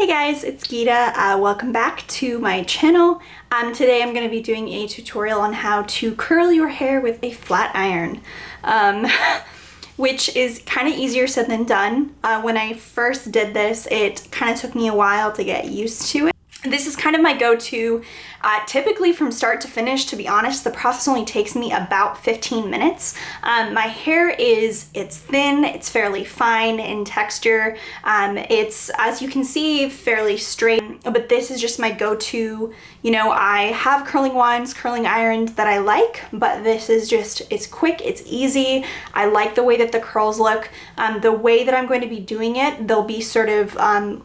Hey guys, it's Gita. Welcome back to my channel. Today I'm going to be doing a tutorial on how to curl your hair with a flat iron, which is kind of easier said than done. When I first did this, it kind of took me a while to get used to it. This is kind of my go-to, typically from start to finish. To be honest, the process only takes me about 15 minutes. My hair it's thin, it's fairly fine in texture. It's, as you can see, fairly straight, but this is just my go-to. You know, I have curling wands, curling irons that I like, but this is just, it's quick, it's easy. I like the way that the curls look. The way that I'm going to be doing it, they'll be sort of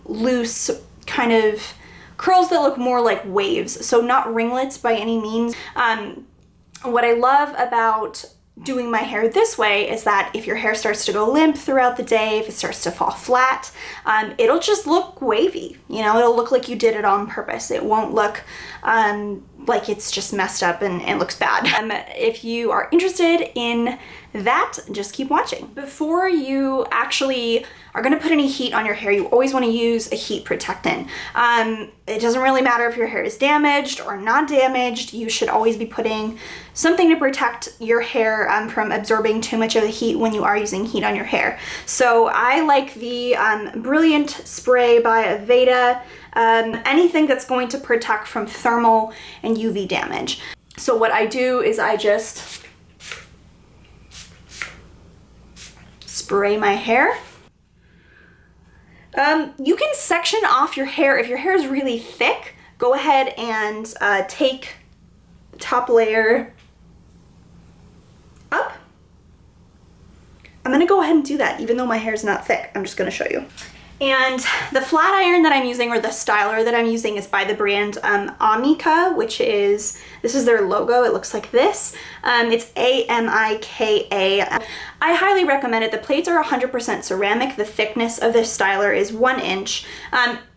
loose, kind of curls that look more like waves, so not ringlets by any means. What I love about doing my hair this way is that if your hair starts to go limp throughout the day, if it starts to fall flat, it'll just look wavy. You know, it'll look like you did it on purpose. It won't look like it's just messed up and looks bad. If you are interested in that, just keep watching. Before you actually are going to put any heat on your hair, you always want to use a heat protectant. It doesn't really matter if your hair is damaged or not damaged. You should always be putting something to protect your hair from absorbing too much of the heat when you are using heat on your hair. So I like the Brilliant spray by Aveda. Anything that's going to protect from thermal and UV damage. So what I do is I just spray my hair. You can section off your hair. If your hair is really thick, go ahead and take the top layer up. I'm gonna go ahead and do that even though my hair is not thick. I'm just gonna show you. And the flat iron that I'm using, or the styler that I'm using, is by the brand Amika, which is, this is their logo. It looks like this. It's A-M-I-K-A. I highly recommend it. The plates are 100% ceramic. The thickness of this styler is 1 inch.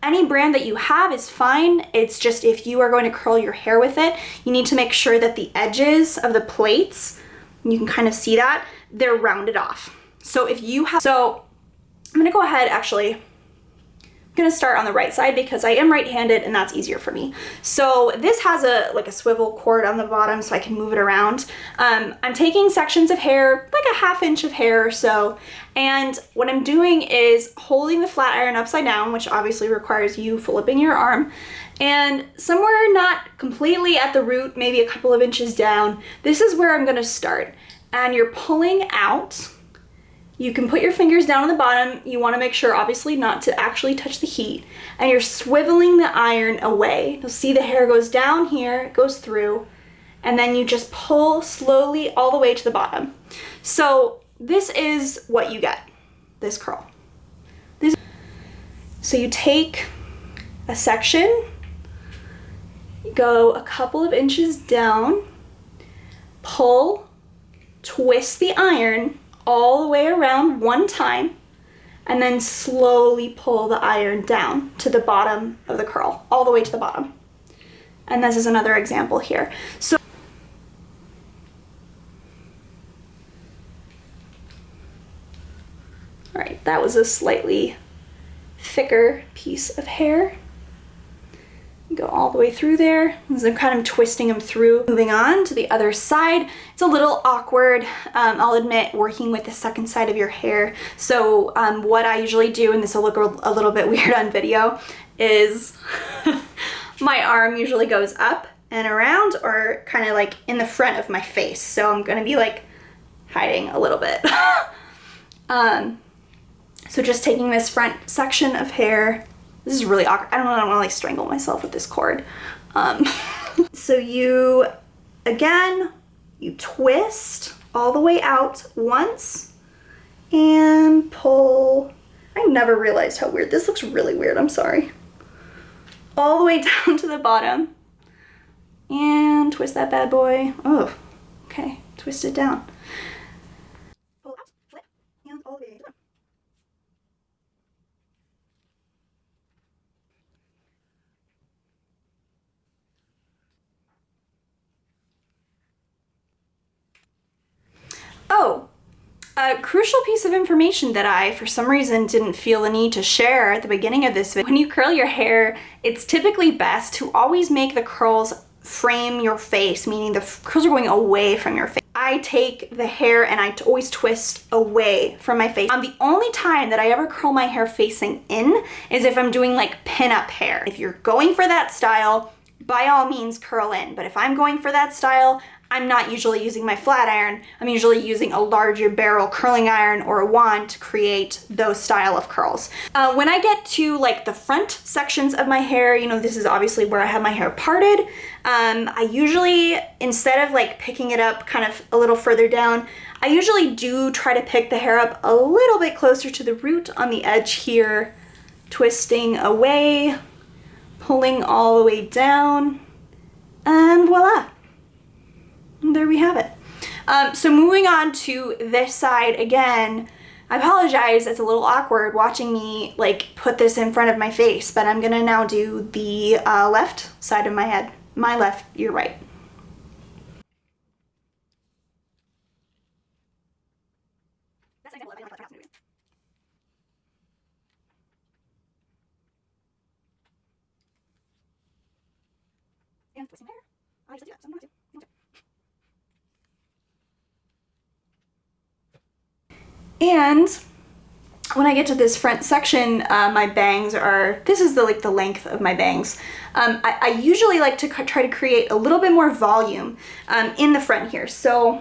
Any brand that you have is fine. It's just if you are going to curl your hair with it, you need to make sure that the edges of the plates, you can kind of see that, they're rounded off. So if you have, so I'm gonna go ahead, actually, I'm gonna start on the right side because I am right-handed and that's easier for me. So this has like a swivel cord on the bottom so I can move it around. I'm taking sections of hair, like a 1/2 inch of hair or so, and what I'm doing is holding the flat iron upside down, which obviously requires you flipping your arm, and somewhere not completely at the root, maybe a couple of inches down, this is where I'm gonna start. And you're pulling out. You can put your fingers down on the bottom. You want to make sure, obviously, not to actually touch the heat. And you're swiveling the iron away. You'll see the hair goes down here, it goes through, and then you just pull slowly all the way to the bottom. So this is what you get, this curl. So you take a section, go a couple of inches down, pull, twist the iron all the way around one time, and then slowly pull the iron down to the bottom of the curl, all the way to the bottom. And this is another example here. So all right, that was a slightly thicker piece of hair. Go all the way through there as I'm kind of twisting them through. Moving on to the other side. It's a little awkward, I'll admit, working with the second side of your hair. So what I usually do, and this will look a little bit weird on video, is my arm usually goes up and around, or kind of like in the front of my face. So I'm gonna be like hiding a little bit. So just taking this front section of hair. This is really awkward. I don't want to like strangle myself with this cord. So you, again, you twist all the way out once and pull. I never realized how weird. This looks really weird, I'm sorry. All the way down to the bottom and twist that bad boy. Oh, okay, twist it down. Pull out, flip, and all the way down. Oh, A crucial piece of information that I, for some reason, didn't feel the need to share at the beginning of this video. When you curl your hair, it's typically best to always make the curls frame your face, meaning the curls are going away from your face. I take the hair and I always twist away from my face. The only time that I ever curl my hair facing in is if I'm doing like pin-up hair. If you're going for that style, by all means curl in. But if I'm going for that style, I'm not usually using my flat iron. I'm usually using a larger barrel curling iron or a wand to create those style of curls. When I get to like the front sections of my hair, you know, this is obviously where I have my hair parted. I usually, instead of like picking it up kind of a little further down, I usually do try to pick the hair up a little bit closer to the root on the edge here, twisting away, pulling all the way down, and voila. And there we have it. So moving on to this side again, I apologize, it's a little awkward watching me like put this in front of my face, but I'm gonna now do the left side of my head. My left, your right. And twisting my hair. I just do that, so I'm going to. And when I get to this front section, my bangs are, this is the length of my bangs. I usually like to try to create a little bit more volume in the front here. So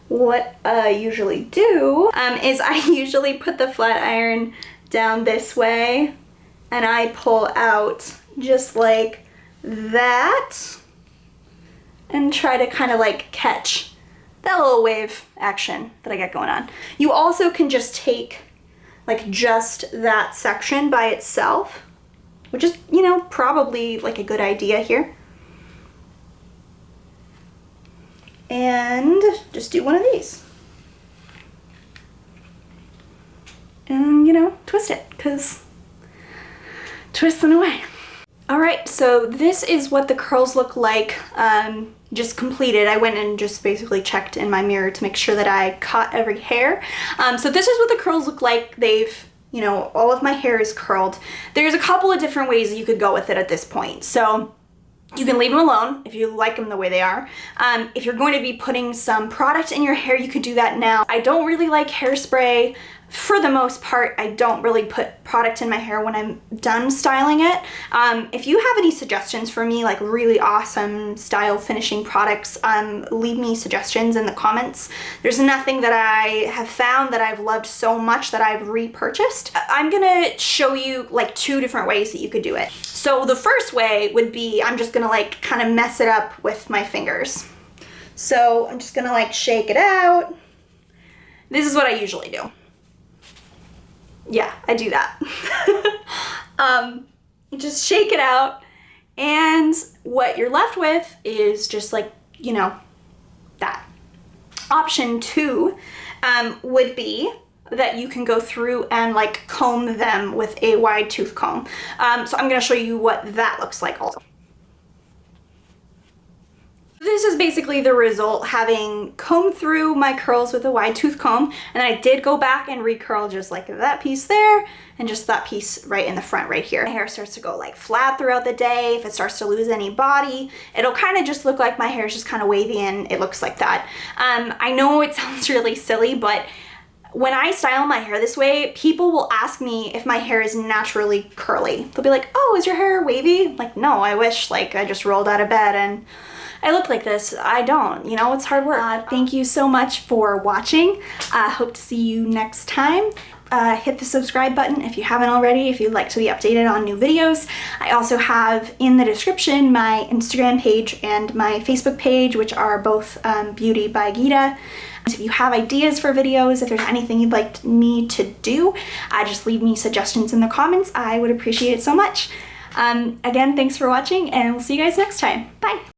what I usually do is I usually put the flat iron down this way and I pull out just like that and try to kind of like catch that little wave action that I get going on. You also can just take like just that section by itself, which is, you know, probably like a good idea here. And just do one of these. And, you know, twist it, because twisting away. All right, so this is what the curls look like just completed. I went and just basically checked in my mirror to make sure that I caught every hair. So this is what the curls look like. They've, you know, all of my hair is curled. There's a couple of different ways that you could go with it at this point. So you can leave them alone if you like them the way they are. If you're going to be putting some product in your hair, you could do that now. I don't really like hairspray. For the most part, I don't really put product in my hair when I'm done styling it. If you have any suggestions for me, like really awesome style finishing products, leave me suggestions in the comments. There's nothing that I have found that I've loved so much that I've repurchased. I'm gonna show you like 2 different ways that you could do it. So the first way would be, I'm just gonna like kind of mess it up with my fingers. So I'm just gonna like shake it out. This is what I usually do. Yeah, I do that. Just shake it out, and what you're left with is just like, you know, that. Option 2 would be that you can go through and like comb them with a wide tooth comb. So I'm gonna show you what that looks like also. This is basically the result, having combed through my curls with a wide tooth comb, and I did go back and recurl just like that piece there and just that piece right in the front right here. My hair starts to go like flat throughout the day. If it starts to lose any body, it'll kind of just look like my hair is just kind of wavy and it looks like that. I know it sounds really silly, but when I style my hair this way, people will ask me if my hair is naturally curly. They'll be like, oh, is your hair wavy? Like, no, I wish like I just rolled out of bed and I look like this. I don't, you know, it's hard work. Thank you so much for watching. Hope to see you next time. Hit the subscribe button if you haven't already, if you'd like to be updated on new videos. I also have in the description my Instagram page and my Facebook page, which are both Beauty by Geeta. If you have ideas for videos, if there's anything you'd like me to do, just leave me suggestions in the comments. I would appreciate it so much. Again, thanks for watching, and we'll see you guys next time. Bye!